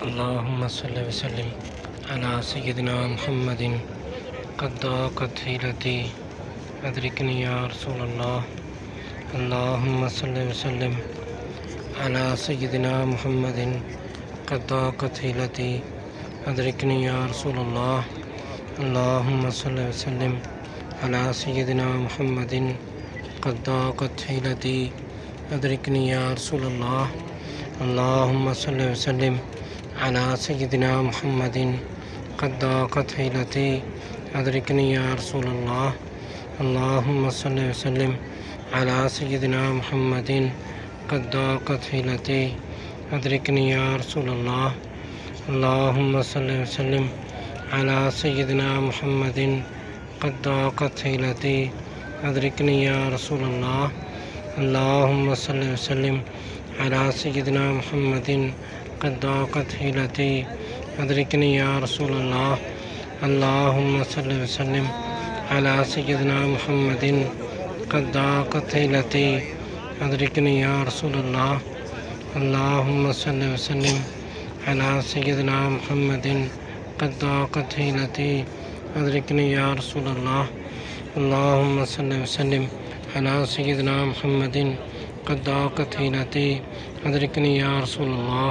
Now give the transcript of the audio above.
اللهم صل وسلم على سيدنا محمد قد ضاقت حيلتي أدركني يا رسول الله. اللهم صل وسلم على سيدنا محمد قد ضاقت حيلتي أدركني يا رسول الله. اللهم صل وسلم على سيدنا محمد قد ضاقت حيلتي أدركني يا رسول الله. اللهم صل وسلم على سيدنا محمد قد ضاقت حيلتي أدركني يا رسول الله. اللهم صل وسلم على سيدنا محمد قد ضاقت حيلتي أدركني يا رسول الله. اللهم صل وسلم على سيدنا محمد قد ضاقت حيلتي أدركني يا رسول الله. اللهم صل وسلم على سيدنا محمد قد ضاقت حيلتي أدركني يا رسول الله. اللهم صل وسلم على سيدنا محمد قد ضاقت حيلتي أدركني يا رسول الله. اللهم صل وسلم على سيدنا محمد قد ضاقت حيلتي أدركني يا رسول الله. اللهم صل وسلم على سيدنا محمد قد ضاقت حيلتي أدركني يا رسول الله.